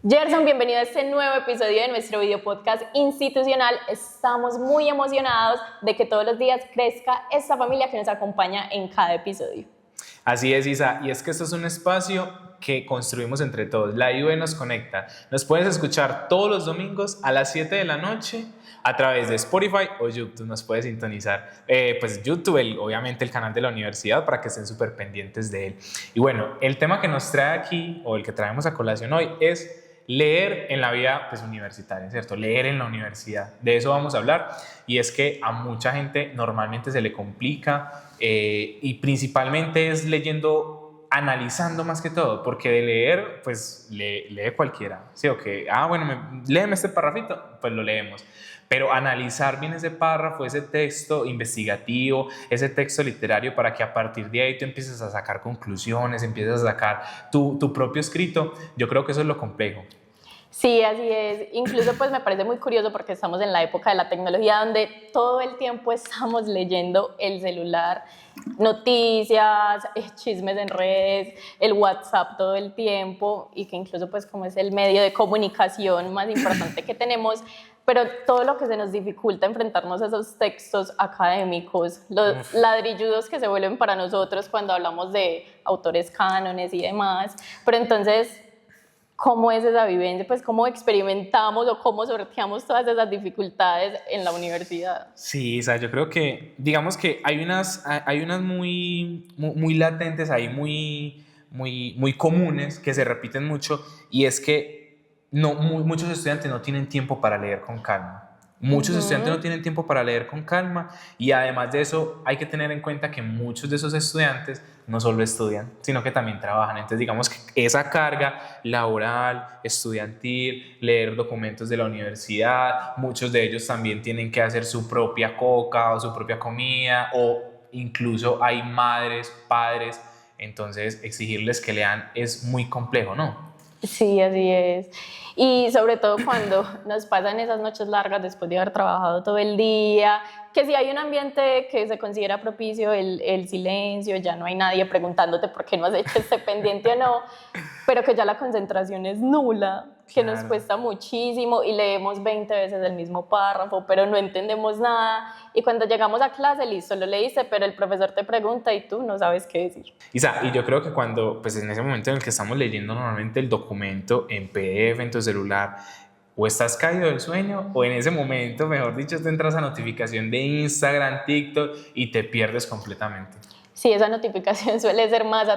Gerson, bienvenido a este nuevo episodio de nuestro video podcast institucional. Estamos muy emocionados de que todos los días crezca esta familia que nos acompaña en cada episodio. Así es, Isa, y es que esto es un espacio que construimos entre todos. La IUE nos conecta. Nos puedes escuchar todos los domingos a las 7 de la noche a través de Spotify o YouTube. Nos puedes sintonizar, pues YouTube, obviamente el canal de la universidad, para que estén súper pendientes de él. Y bueno, el tema que nos trae aquí, o el que traemos a colación hoy, es leer en la vida pues, universitaria, ¿cierto? Leer en la universidad. De eso vamos a hablar, y es que a mucha gente normalmente se le complica y principalmente es leyendo, analizando más que todo, porque de leer, pues lee cualquiera, ¿sí? O que, bueno, léeme este parrafito, pues lo leemos. Pero analizar bien ese párrafo, ese texto investigativo, ese texto literario, para que a partir de ahí tú empieces a sacar conclusiones, empieces a sacar tu propio escrito, yo creo que eso es lo complejo. Sí, así es. Incluso pues me parece muy curioso porque estamos en la época de la tecnología donde todo el tiempo estamos leyendo el celular, noticias, chismes en redes, el WhatsApp todo el tiempo, y que incluso pues como es el medio de comunicación más importante que tenemos, pero todo lo que se nos dificulta enfrentarnos a esos textos académicos, los ladrilludos que se vuelven para nosotros cuando hablamos de autores cánones y demás. Pero entonces, ¿cómo es esa vivencia? Pues, ¿cómo experimentamos o cómo sorteamos todas esas dificultades en la universidad? Sí, o sea, yo creo que, digamos que hay unas muy latentes, ahí muy comunes, que se repiten mucho, y es que muchos estudiantes no tienen tiempo para leer con calma. Muchos estudiantes no tienen tiempo para leer con calma, y además de eso hay que tener en cuenta que muchos de esos estudiantes no solo estudian, sino que también trabajan. Entonces digamos que esa carga laboral, estudiantil, leer documentos de la universidad, muchos de ellos también tienen que hacer su propia coca o su propia comida, o incluso hay madres, padres, entonces exigirles que lean es muy complejo, ¿no? Sí, así es. Y sobre todo cuando nos pasan esas noches largas después de haber trabajado todo el día, que si hay un ambiente que se considera propicio, el silencio, ya no hay nadie preguntándote por qué no has hecho este pendiente o no, pero que ya la concentración es nula, que nos cuesta muchísimo y leemos 20 veces el mismo párrafo, pero no entendemos nada, y cuando llegamos a clase, listo, lo leíste, pero el profesor te pregunta y tú no sabes qué decir. Isa, y yo creo que cuando, pues en ese momento en el que estamos leyendo normalmente el documento en PDF en tu celular, o estás caído del sueño, o en ese momento, mejor dicho, te entras a notificación de Instagram, TikTok, y te pierdes completamente. Sí, esa notificación suele ser más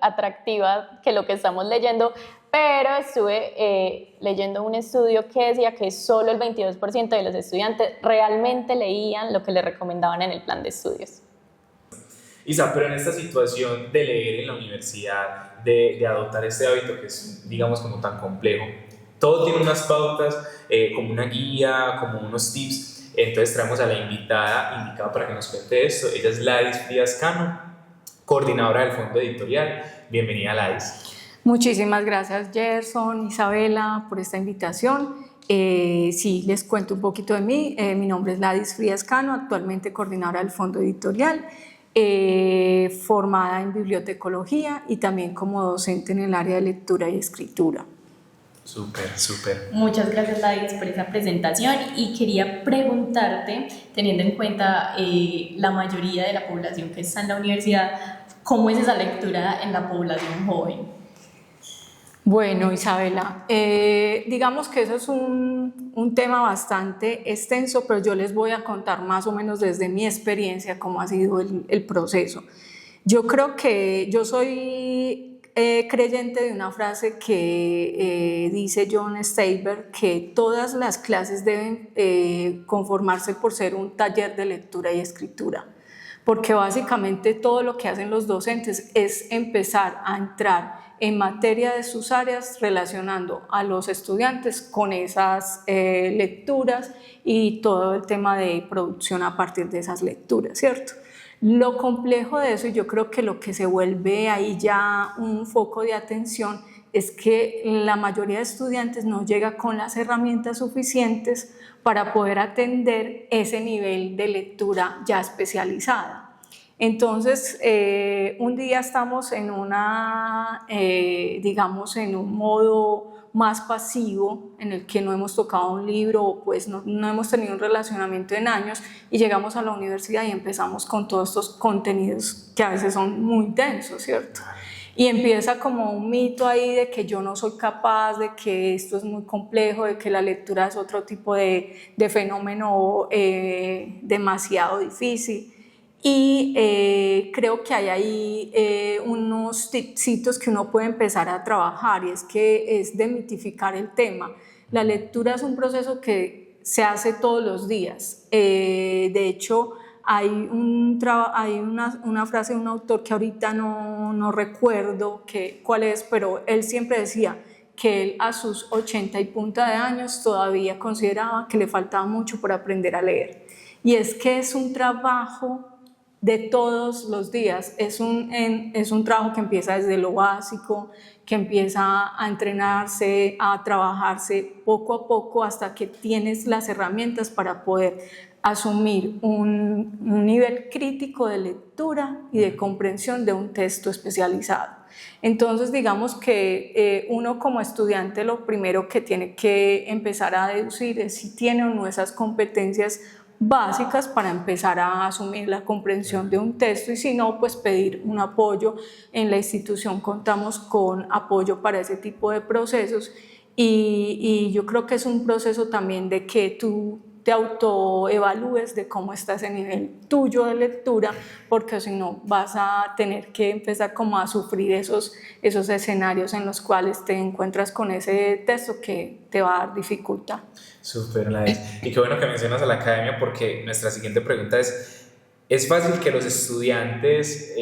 atractiva que lo que estamos leyendo, pero estuve leyendo un estudio que decía que solo el 22% de los estudiantes realmente leían lo que les recomendaban en el plan de estudios. Isa, pero en esta situación de leer en la universidad, de adoptar este hábito que es, digamos, como tan complejo, todo tiene unas pautas, como una guía, como unos tips. Entonces traemos a la invitada indicada para que nos cuente esto. Ella es Ladis Frías Cano, coordinadora del Fondo Editorial. Bienvenida, Ladis. Muchísimas gracias, Gerson, Isabela, por esta invitación. Sí, les cuento un poquito de mí. Mi nombre es Ladis Frías Cano, actualmente coordinadora del Fondo Editorial, formada en bibliotecología y también como docente en el área de lectura y escritura. Súper, súper. Muchas gracias, Ladis, por esa presentación, y quería preguntarte, teniendo en cuenta la mayoría de la población que está en la universidad, ¿cómo es esa lectura en la población joven? Bueno, Isabela, digamos que eso es un tema bastante extenso, pero yo les voy a contar más o menos desde mi experiencia cómo ha sido el proceso. Yo creo que yo soy creyente de una frase que dice John Steinberg, que todas las clases deben conformarse por ser un taller de lectura y escritura, porque básicamente todo lo que hacen los docentes es empezar a entrar en materia de sus áreas, relacionando a los estudiantes con esas lecturas y todo el tema de producción a partir de esas lecturas, ¿cierto? Lo complejo de eso, y yo creo que lo que se vuelve ahí ya un foco de atención, es que la mayoría de estudiantes no llega con las herramientas suficientes para poder atender ese nivel de lectura ya especializada. Entonces, un día estamos en digamos, en un modo más pasivo, en el que no hemos tocado un libro o pues no hemos tenido un relacionamiento en años, y llegamos a la universidad y empezamos con todos estos contenidos que a veces son muy densos, ¿cierto? Y empieza como un mito ahí de que yo no soy capaz, de que esto es muy complejo, de que la lectura es otro tipo de fenómeno demasiado difícil. Y creo que hay ahí unos tipsitos que uno puede empezar a trabajar, y es que es demitificar el tema. La lectura es un proceso que se hace todos los días. De hecho, hay una frase de un autor que ahorita no recuerdo cuál es, pero él siempre decía que él a sus 80 y punta de años todavía consideraba que le faltaba mucho por aprender a leer. Y es que es un trabajo de todos los días, es un trabajo que empieza desde lo básico, que empieza a entrenarse, a trabajarse poco a poco hasta que tienes las herramientas para poder asumir un nivel crítico de lectura y de comprensión de un texto especializado. Entonces, digamos que uno como estudiante lo primero que tiene que empezar a deducir es si tiene o no esas competencias básicas para empezar a asumir la comprensión de un texto, y si no, pues pedir un apoyo. En la institución contamos con apoyo para ese tipo de procesos, y yo creo que es un proceso también de que tú te autoevalúes de cómo está ese nivel tuyo de lectura, porque si no vas a tener que empezar como a sufrir esos escenarios en los cuales te encuentras con ese texto que te va a dar dificultad. Súper nice. Y qué bueno que mencionas a la academia, porque nuestra siguiente pregunta ¿es fácil que los estudiantes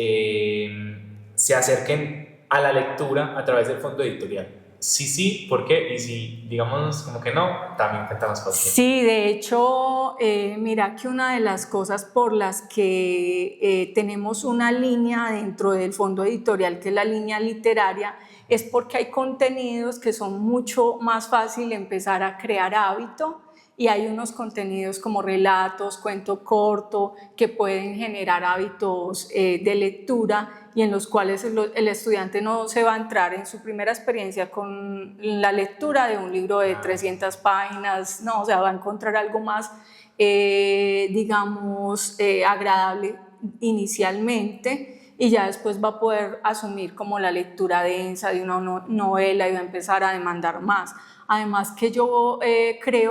se acerquen a la lectura a través del fondo editorial? Sí, ¿por qué? Y si digamos como que no, también cuéntanos por qué. Sí, de hecho, mira que una de las cosas por las que tenemos una línea dentro del fondo editorial, que es la línea literaria, es porque hay contenidos que son mucho más fácil empezar a crear hábito, y hay unos contenidos como relatos, cuento corto, que pueden generar hábitos de lectura, y en los cuales el estudiante no se va a entrar en su primera experiencia con la lectura de un libro de 300 páginas, no, o sea, va a encontrar algo más, digamos, agradable inicialmente, y ya después va a poder asumir como la lectura densa de una novela y va a empezar a demandar más. Además que yo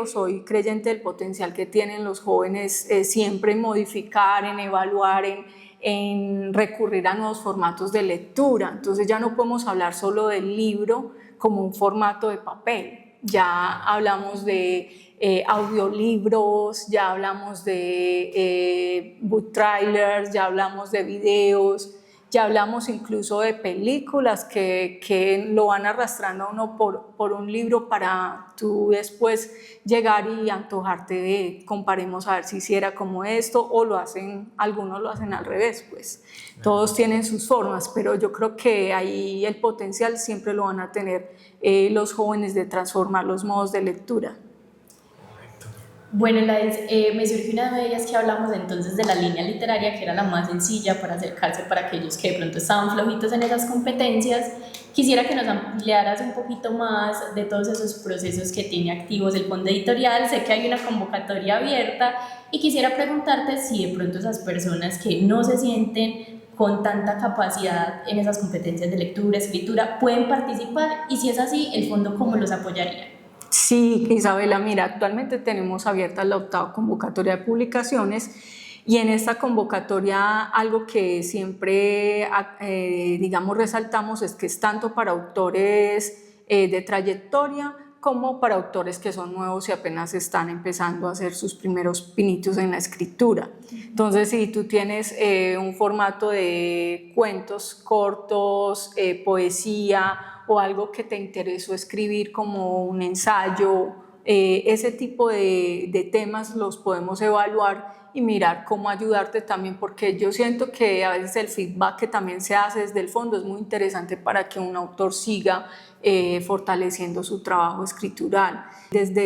soy creyente del potencial que tienen los jóvenes siempre en modificar, en evaluar, en recurrir a nuevos formatos de lectura. Entonces ya no podemos hablar solo del libro como un formato de papel, ya hablamos de audiolibros, ya hablamos de book trailers, ya hablamos de videos, ya hablamos incluso de películas que lo van arrastrando a uno por un libro para tú después llegar y antojarte de comparemos a ver si hiciera como esto, o algunos lo hacen al revés, pues todos tienen sus formas, pero yo creo que ahí el potencial siempre lo van a tener los jóvenes de transformar los modos de lectura. Bueno, me surgió una de ellas que hablamos entonces de la línea literaria, que era la más sencilla para acercarse para aquellos que de pronto estaban flojitos en esas competencias. Quisiera que nos ampliaras un poquito más de todos esos procesos que tiene activos el fondo editorial. Sé que hay una convocatoria abierta y quisiera preguntarte si de pronto esas personas que no se sienten con tanta capacidad en esas competencias de lectura, escritura, pueden participar, y si es así, el fondo ¿cómo los apoyaría? Sí, Isabela, mira, actualmente tenemos abierta la 8ª convocatoria de publicaciones, y en esta convocatoria algo que siempre, digamos, resaltamos es que es tanto para autores de trayectoria como para autores que son nuevos y apenas están empezando a hacer sus primeros pinitos en la escritura. Entonces, si tú tienes un formato de cuentos cortos, poesía, o algo que te interesó escribir como un ensayo, ese tipo de temas los podemos evaluar y mirar cómo ayudarte también, porque yo siento que a veces el feedback que también se hace desde el fondo es muy interesante para que un autor siga fortaleciendo su trabajo escritural. Desde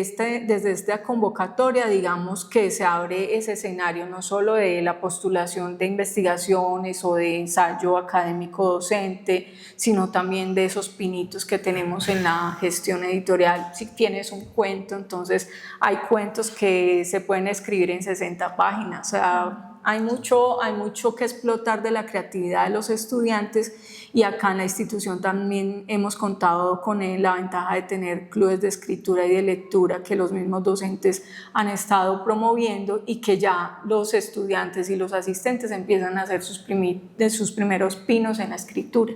esta convocatoria, digamos que se abre ese escenario no solo de la postulación de investigaciones o de ensayo académico docente, sino también de esos pinitos que tenemos en la gestión editorial. Si tienes un cuento, entonces hay cuentos que se pueden escribir en 60 páginas, o sea, hay mucho que explotar de la creatividad de los estudiantes, y acá en la institución también hemos contado con la ventaja de tener clubes de escritura y de lectura que los mismos docentes han estado promoviendo y que ya los estudiantes y los asistentes empiezan a hacer sus primeros pinos en la escritura.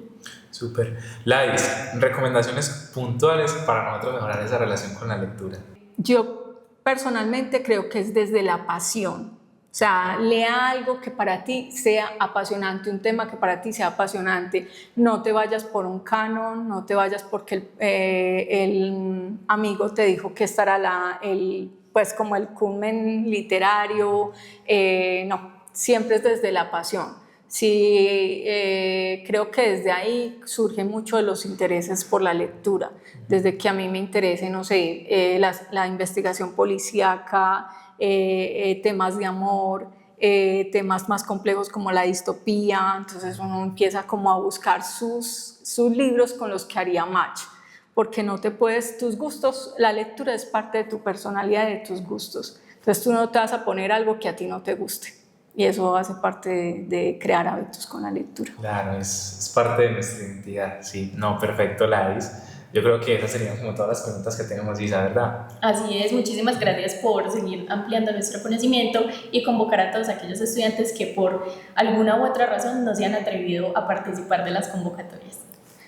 Súper. Lais, recomendaciones puntuales para nosotros mejorar esa relación con la lectura. Yo personalmente creo que es desde la pasión. O sea, lea algo que para ti sea apasionante, un tema que para ti sea apasionante. No te vayas por un canon, no te vayas porque el amigo te dijo que esta era pues como el culmen literario. No, siempre es desde la pasión. Sí, creo que desde ahí surge mucho de los intereses por la lectura. Desde que a mí me interese, no sé, la investigación policíaca, temas de amor, temas más complejos como la distopía, entonces uno empieza como a buscar sus libros con los que haría match, porque no te puedes, tus gustos, la lectura es parte de tu personalidad y de tus gustos, entonces tú no te vas a poner algo que a ti no te guste, y eso hace parte de crear hábitos con la lectura. Claro, es parte de nuestra identidad, sí, no, perfecto, Lais. Yo creo que esas serían como todas las preguntas que tenemos, Isa, ¿verdad? Así es, muchísimas gracias por seguir ampliando nuestro conocimiento y convocar a todos aquellos estudiantes que por alguna u otra razón no se han atrevido a participar de las convocatorias.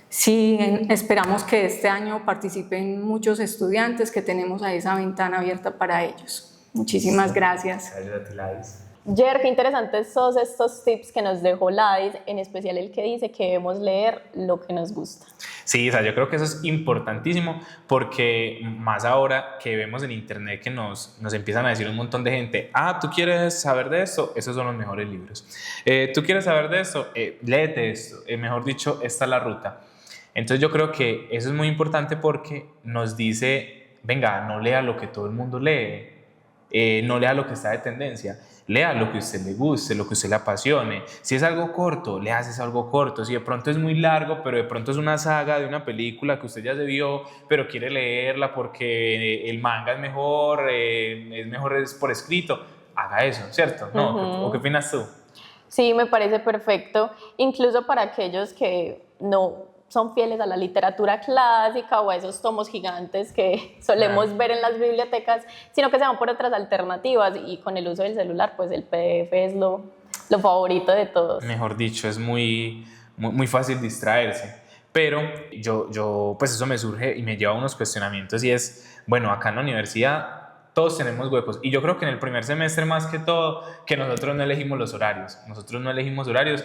Sí, esperamos que este año participen muchos estudiantes, que tenemos ahí esa ventana abierta para ellos. Muchísimas gracias. Gracias a ti, Lais. Jer, qué interesantes todos estos tips que nos dejó Lais, en especial el que dice que debemos leer lo que nos gusta. Sí, o sea, yo creo que eso es importantísimo porque más ahora que vemos en internet que nos empiezan a decir un montón de gente, ¿tú quieres saber de esto? Esos son los mejores libros. ¿Tú quieres saber de esto? Léete esto. Mejor dicho, esta es la ruta. Entonces yo creo que eso es muy importante porque nos dice, venga, no lea lo que todo el mundo lee, no lea lo que está de tendencia. Lea lo que a usted le guste, lo que a usted le apasione. Si es algo corto, léase algo corto. Si de pronto es muy largo, pero de pronto es una saga de una película que usted ya se vio, pero quiere leerla porque el manga es mejor por escrito, haga eso, ¿cierto? ¿No? ¿O qué opinas tú? Sí, me parece perfecto. Incluso para aquellos que no son fieles a la literatura clásica o a esos tomos gigantes que solemos ver en las bibliotecas, sino que se van por otras alternativas, y con el uso del celular, pues el PDF es lo favorito de todos. Mejor dicho, es muy fácil distraerse. Pero yo, pues eso me surge y me lleva a unos cuestionamientos, y es, bueno, acá en la universidad todos tenemos huecos, y yo creo que en el primer semestre más que todo, que nosotros no elegimos los horarios,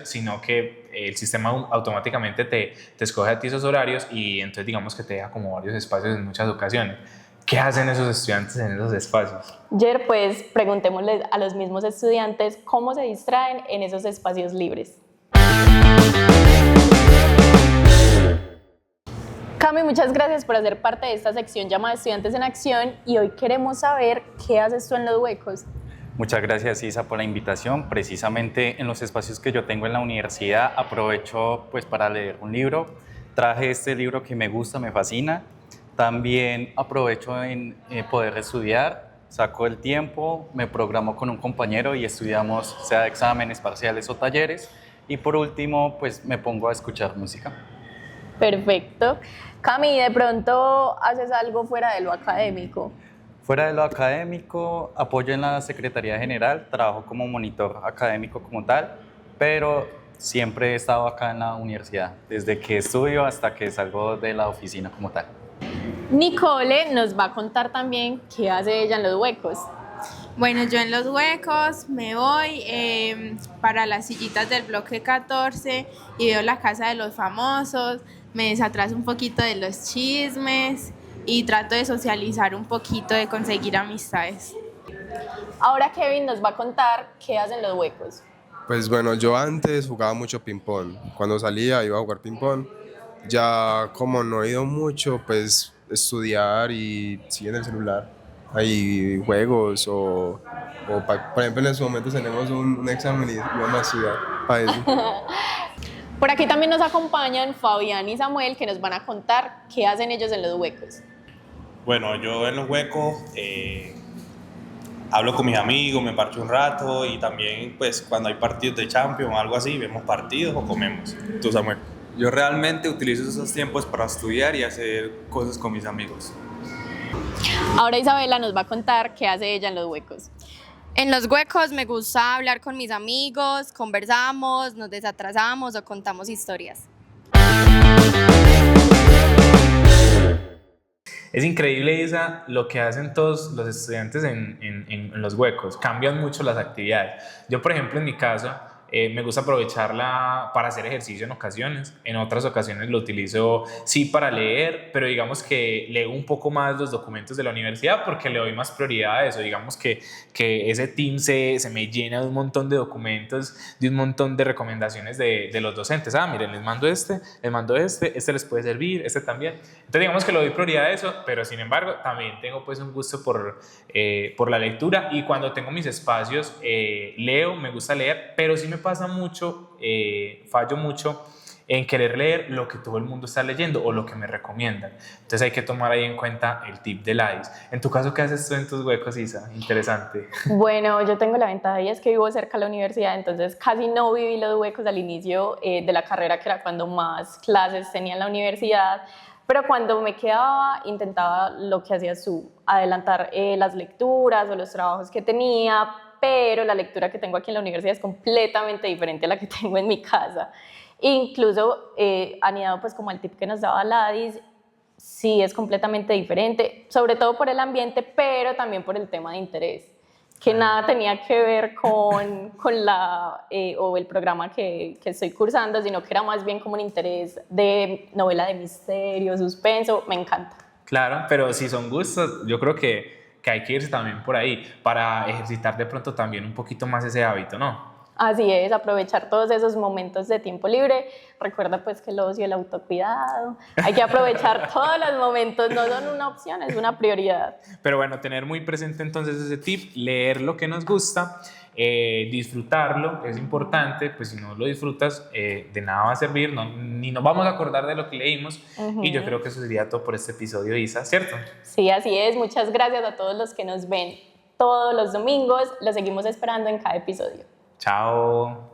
sino que el sistema automáticamente te escoge a ti esos horarios, y entonces digamos que te deja como varios espacios en muchas ocasiones. ¿Qué hacen esos estudiantes en esos espacios? Jer, pues preguntémosles a los mismos estudiantes cómo se distraen en esos espacios libres. Cami, muchas gracias por hacer parte de esta sección llamada Estudiantes en Acción, y hoy queremos saber qué haces tú en los huecos. Muchas gracias, Isa, por la invitación. Precisamente en los espacios que yo tengo en la universidad aprovecho pues para leer un libro. Traje este libro que me gusta, me fascina. También aprovecho en poder estudiar, saco el tiempo, me programo con un compañero y estudiamos, sea exámenes, parciales o talleres. Y por último, pues me pongo a escuchar música. Perfecto. Cami, ¿de pronto haces algo fuera de lo académico? Fuera de lo académico, apoyo en la Secretaría General, trabajo como monitor académico como tal, pero siempre he estado acá en la universidad, desde que estudio hasta que salgo de la oficina como tal. Nicole nos va a contar también qué hace ella en los huecos. Bueno, yo en los huecos me voy para las sillitas del bloque 14 y veo la casa de los famosos, me desatraso un poquito de los chismes y trato de socializar un poquito, de conseguir amistades. Ahora Kevin nos va a contar qué hacen los huecos. Pues bueno, yo antes jugaba mucho ping-pong. Cuando salía iba a jugar ping-pong. Ya como no he ido mucho, pues estudiar y sí en el celular. Hay juegos por ejemplo en estos momentos tenemos un examen y vamos a estudiar para eso. Por aquí también nos acompañan Fabián y Samuel, que nos van a contar qué hacen ellos en los huecos. Bueno, yo en los huecos hablo con mis amigos, me parcho un rato y también pues cuando hay partidos de Champions o algo así, vemos partidos o comemos. ¿Tú, Samuel? Yo realmente utilizo esos tiempos para estudiar y hacer cosas con mis amigos. Ahora Isabela nos va a contar qué hace ella en los huecos. En los huecos me gusta hablar con mis amigos, conversamos, nos desatrasamos o contamos historias. Es increíble, Isa, lo que hacen todos los estudiantes en los huecos. Cambian mucho las actividades. Yo, por ejemplo, en mi caso, me gusta aprovecharla para hacer ejercicio en ocasiones. En otras ocasiones lo utilizo, sí, para leer, pero digamos que leo un poco más los documentos de la universidad porque le doy más prioridad a eso. Digamos que ese team se me llena de un montón de documentos, de un montón de recomendaciones de los docentes. Miren, les mando este les puede servir, este también. Entonces digamos que le doy prioridad a eso, pero sin embargo también tengo pues un gusto por la lectura, y cuando tengo mis espacios leo, me gusta leer, pero sí me pasa mucho, fallo mucho en querer leer lo que todo el mundo está leyendo o lo que me recomiendan. Entonces hay que tomar ahí en cuenta el tip de Lais. En tu caso, ¿qué haces tú en tus huecos, Isa? Interesante. Bueno, yo tengo la ventaja y es que vivo cerca de la universidad, entonces casi no viví los huecos al inicio de la carrera, que era cuando más clases tenía en la universidad, pero cuando me quedaba intentaba lo que hacías tú, adelantar las lecturas o los trabajos que tenía, pero la lectura que tengo aquí en la universidad es completamente diferente a la que tengo en mi casa. Incluso anidado pues como el tip que nos daba Ladis, sí es completamente diferente, sobre todo por el ambiente, pero también por el tema de interés, que nada tenía que ver con o el programa que estoy cursando, sino que era más bien como un interés de novela de misterio, suspenso, me encanta. Claro, pero si son gustos, yo creo que hay que irse también por ahí para ejercitar de pronto también un poquito más ese hábito, ¿no? Así es, aprovechar todos esos momentos de tiempo libre. Recuerda pues que el ocio y el autocuidado, hay que aprovechar todos los momentos, no son una opción, es una prioridad. Pero bueno, tener muy presente entonces ese tip, leer lo que nos gusta, disfrutarlo, es importante, pues si no lo disfrutas, de nada va a servir, ni nos vamos a acordar de lo que leímos. Y yo creo que eso sería todo por este episodio, Isa, ¿cierto? Sí, así es, muchas gracias a todos los que nos ven todos los domingos, los seguimos esperando en cada episodio. Chao.